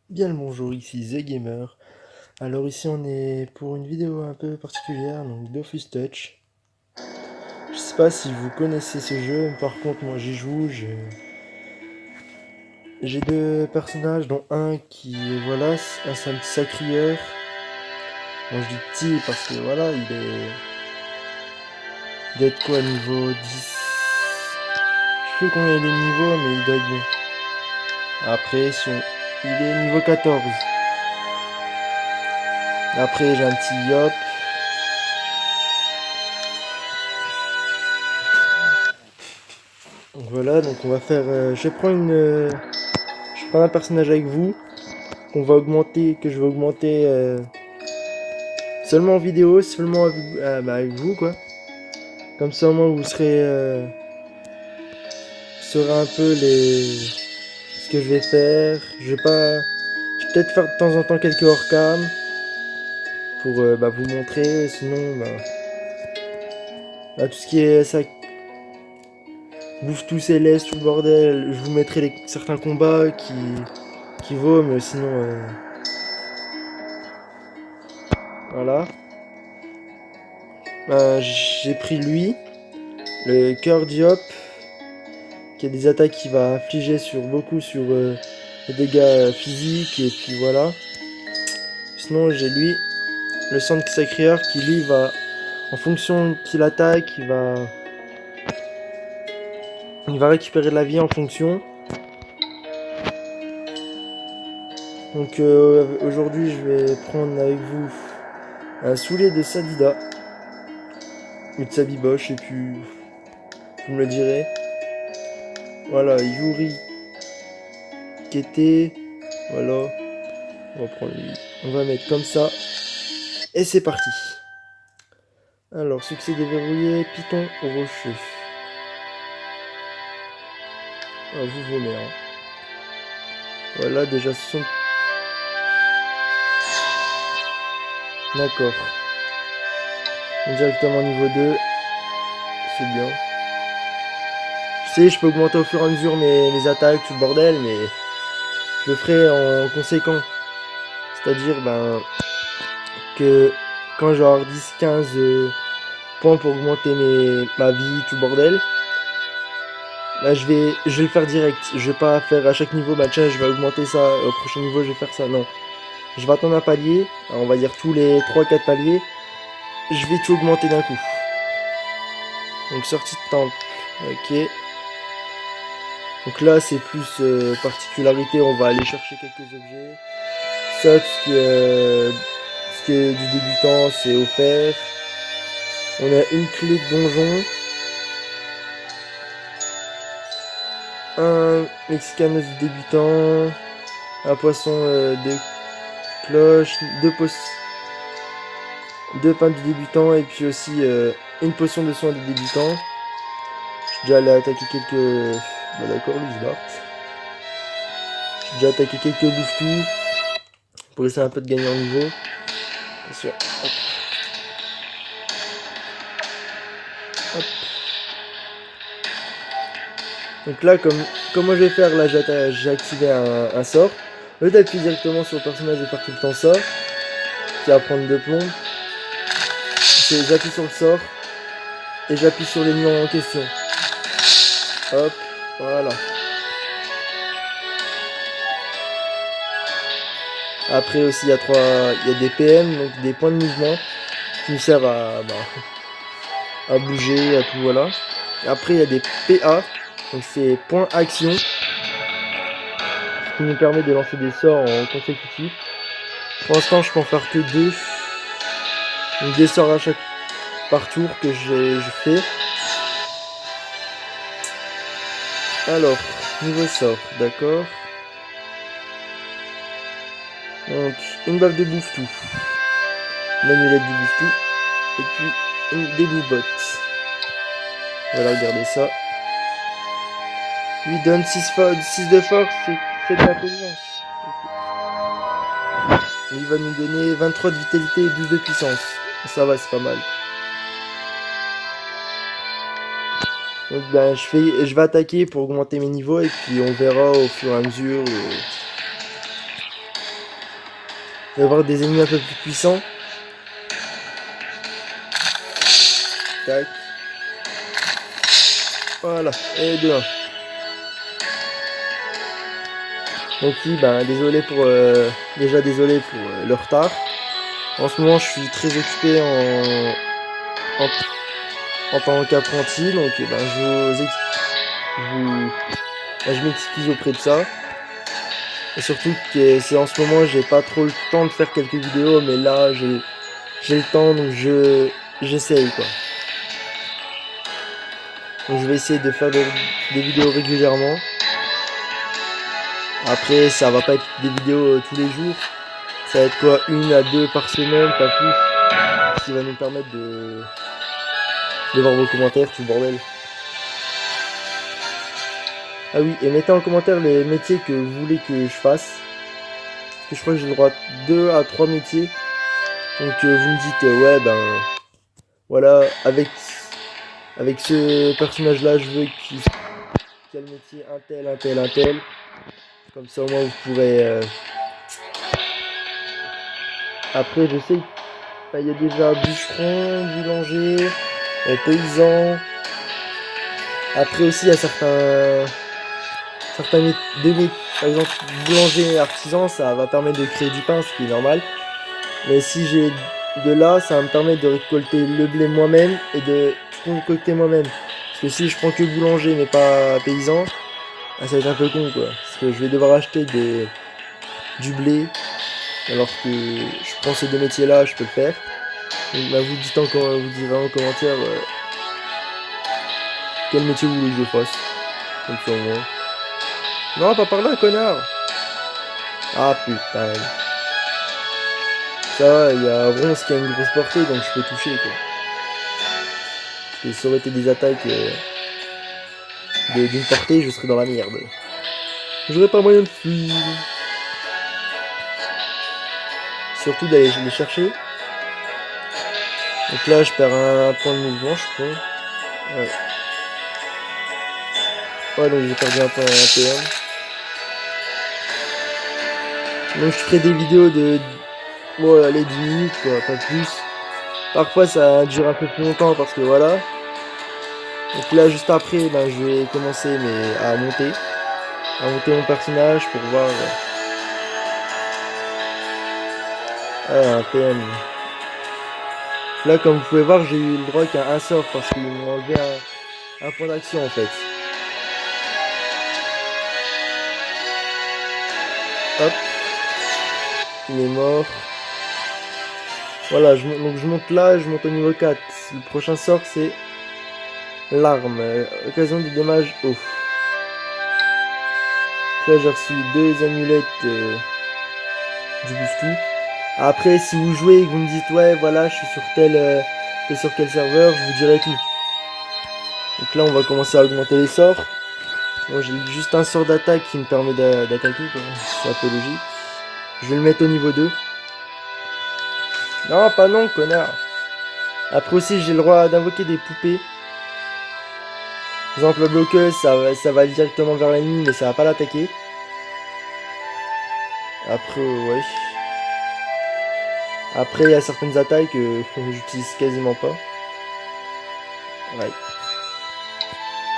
Bien le bonjour, ici The Gamer. Alors ici on est pour une vidéo un peu particulière, donc Dofus Touch. Je sais pas si vous connaissez ce jeu, mais par contre moi j'y joue, j'ai deux personnages, dont un qui voilà, c'est un petit sacrieur. Bon, je dis petit parce que voilà, il doit être quoi, niveau 10. Je sais plus combien il est de niveau, mais il doit être bon. Après, il est niveau 14. Après j'ai un petit Yop. Donc voilà, donc on va faire. Je prends un personnage avec vous que je vais augmenter seulement en vidéo, seulement avec vous quoi. Comme ça au moins vous saurez un peu ce que je vais faire. Je vais peut-être faire de temps en temps quelques hors-cam pour vous montrer. Sinon, tout ce qui est ça, bouffe tout céleste, tout le bordel, je vous mettrai certains combats qui vaut, mais sinon, voilà. J'ai pris lui, le cœur Diop, qui a des attaques qui va infliger sur les dégâts physiques, et puis voilà. Sinon j'ai lui, le centre sacreur, qui lui va, en fonction qu'il attaque, il va récupérer de la vie en fonction. Donc aujourd'hui je vais prendre avec vous un soulier de Sadida, ou de Sabiboche, et puis vous me le direz. Voilà, Yuri Kete, voilà, on va prendre lui. On va mettre comme ça, et c'est parti. Alors, succès déverrouillé, Python rocheux. Ah, vous volez, hein. Voilà, déjà, ce sont... D'accord. Directement niveau 2, c'est bien. Je sais, je peux augmenter au fur et à mesure mes attaques, tout le bordel, mais je le ferai en conséquent. C'est-à-dire, que quand j'aurai 10-15 points pour augmenter ma vie, tout le bordel, je vais le faire direct. Je vais pas faire à chaque niveau, tiens, je vais augmenter ça, au prochain niveau, je vais faire ça. Non. Je vais attendre un palier, alors on va dire tous les 3-4 paliers, je vais tout augmenter d'un coup. Donc sortie de temple, ok. Donc là c'est plus particularité, on va aller chercher quelques objets. Ça, ce qui est du débutant, c'est offert. On a une clé de donjon, un mexicanos du débutant, un poisson de cloche, deux pains du débutant, et puis aussi une potion de soin du débutant. J'ai déjà allé attaquer quelques... Bah d'accord, lui il se barre. J'ai déjà attaqué quelques bouffetous pour essayer un peu de gagner en niveau. Bien sûr. Hop. Hop. Donc là, comme moi je vais faire, là j'ai activé un sort. Au lieu d'appuyer directement sur le personnage et faire tout le temps ça, qui va prendre 2 plombs, j'appuie sur le sort et j'appuie sur l'ennemi en question. Hop, voilà. Après aussi il y a des PM, donc des points de mouvement, qui nous servent à bouger, à tout, voilà. Après il y a des PA, donc c'est points action, ce qui nous permet de lancer des sorts en consécutif. Pour l'instant je peux en faire que 2, donc des sorts par tour que je fais. Alors, niveau sort, d'accord. Donc, une baffe de bouffe-tout, l'amulette du bouffe-tout, et puis des boubottes. Voilà, regardez ça. Lui donne 6 de force et 7 d'intelligence. Il va nous donner 23 de vitalité et 12 de puissance. Ça va, c'est pas mal. Donc je vais attaquer pour augmenter mes niveaux, et puis on verra au fur et à mesure d'avoir des ennemis un peu plus puissants. Tac. Voilà, et 2-1. Donc oui, ben désolé pour déjà désolé pour le retard. En ce moment, je suis très occupé en tant qu'apprenti, donc ben je m'excuse auprès de ça. Et surtout que c'est en ce moment, j'ai pas trop le temps de faire quelques vidéos, mais là j'ai le temps, donc j'essaye quoi. Donc je vais essayer de faire des vidéos régulièrement. Après, ça va pas être des vidéos tous les jours. Ça va être quoi, 1 à 2 par semaine, pas plus. Ce qui va nous permettre de voir vos commentaires, tout le bordel. Ah oui, et mettez en commentaire les métiers que vous voulez que je fasse. Parce que je crois que j'ai le droit à 2 à 3 métiers. Donc vous me dites, ouais ben voilà, avec ce personnage là, je veux qu'il ait le métier un tel, un tel, un tel. Comme ça au moins vous pourrez... Après je sais qu'il y a déjà bûcheron, boulanger, paysan. Après aussi il y a certains par exemple boulanger et artisan, ça va permettre de créer du pain, ce qui est normal. Mais si j'ai de là, ça va me permettre de récolter le blé moi-même et de tout récolter moi-même. Parce que si je prends que boulanger mais pas paysan, ça va être un peu con quoi. Parce que je vais devoir acheter du blé, alors que je prends ces 2 métiers là, je peux le faire. Donc bah, vous direz en commentaire quel métier vous voulez que je fasse. Comme ça au moins. Non, pas par là, connard. Ah putain. Ça va, il y a Ronce qui a une grosse portée, donc je peux toucher quoi. Parce que ça aurait été des attaques d'une portée, je serais dans la merde. J'aurais pas moyen de fuir. Surtout d'aller les chercher. Donc là, je perds un point de mouvement, je crois. Ouais. Ouais, donc j'ai perdu un point en PM. Donc je ferai des vidéos de... Bon, allez, 10 minutes, quoi, pas plus. Parfois, ça dure un peu plus longtemps, parce que voilà. Donc là, juste après, ben, je vais commencer à monter mon personnage pour voir... Ah, un PM. Là, comme vous pouvez voir, j'ai eu le droit qu'à un sort, parce qu'ils m'ont enlevé un point d'action, en fait. Hop. Il est mort. Voilà, donc je monte là, je monte au niveau 4. Le prochain sort, c'est l'arme. Occasion de dommages haut. Là, j'ai reçu 2 amulettes du bouffe-tout. Après, si vous jouez et que vous me dites, ouais, voilà, je suis sur t'es sur quel serveur, je vous dirai tout. Donc là, on va commencer à augmenter les sorts. Moi, j'ai juste un sort d'attaque qui me permet d'attaquer, c'est un peu logique. Je vais le mettre au niveau 2. Non, pas non, connard. Après aussi, j'ai le droit d'invoquer des poupées. Par exemple, la bloqueuse, ça va aller directement vers l'ennemi, mais ça va pas l'attaquer. Après, ouais. Après, il y a certaines attaques que j'utilise quasiment pas. Ouais.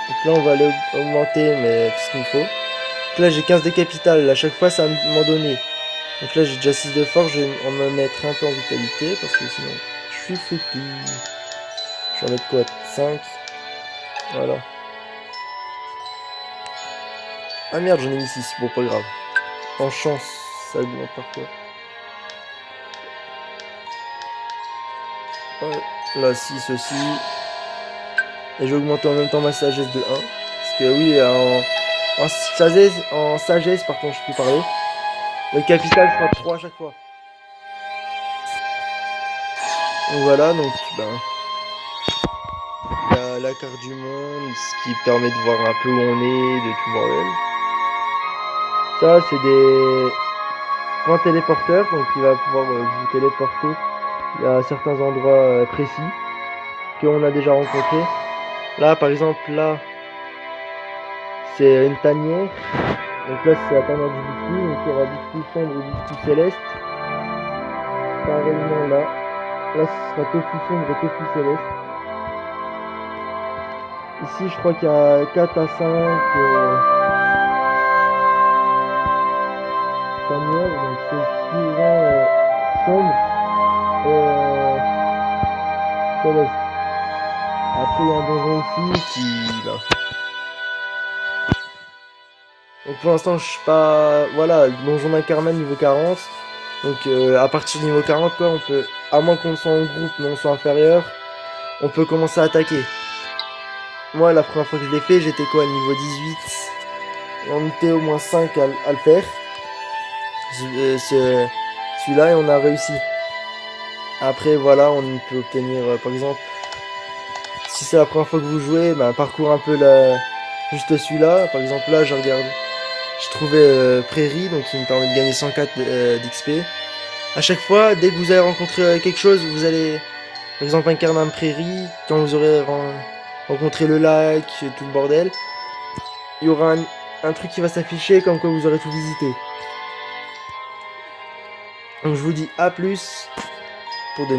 Donc là, on va aller augmenter mais ce qu'il me faut. Donc là, j'ai 15 de capital. À chaque fois, ça m'en donné. Donc là, j'ai déjà 6 de force. Je vais en me mettre un peu en vitalité parce que sinon, je suis foutu. Je vais en mettre quoi, 5. Voilà. Ah merde, j'en ai mis 6. Bon, pas grave. En chance, ça augmente parfois. Ouais. Là, 6 aussi. Et j'ai augmenté en même temps ma sagesse de 1. Parce que oui, en sagesse, par contre, je peux parler. Le capital sera 3 à chaque fois. Donc voilà, donc ben, la carte du monde, ce qui permet de voir un peu où on est, de tout bordel. Ça, c'est des points téléporteurs, donc il va pouvoir vous téléporter à certains endroits précis qu'on a déjà rencontrés. Là, par exemple, là, c'est une tanière. Donc là, c'est la tanière du bouclier, donc il y aura du bouclier sombre et du bouclier céleste. pareillement là. Là, ce sera tofu sombre et tofu céleste. Ici, je crois qu'il y a 4 à 5 tanières, donc c'est suivant sombre et céleste. Après, il y a un donjon ici qui... Là. Donc pour l'instant, je suis pas... Voilà, donjon d'Incarman niveau 40. Donc à partir du niveau 40, quoi, on peut... À moins qu'on soit en groupe, mais on soit inférieur, on peut commencer à attaquer. Moi, la première fois que je l'ai fait, j'étais quoi, niveau 18. Et on était au moins 5 à le faire. Celui-là, et on a réussi. Après, voilà, on peut obtenir, par exemple, si c'est la première fois que vous jouez, bah, parcours un peu juste celui-là. Par exemple, là, je regarde. J'ai trouvé Prairie, donc qui me permet de gagner 104 d'XP. À chaque fois, dès que vous allez rencontrer quelque chose, vous allez, par exemple, incarner un Prairie. Quand vous aurez rencontré le lac, tout le bordel, il y aura un truc qui va s'afficher comme quoi vous aurez tout visité. Donc je vous dis à plus pour de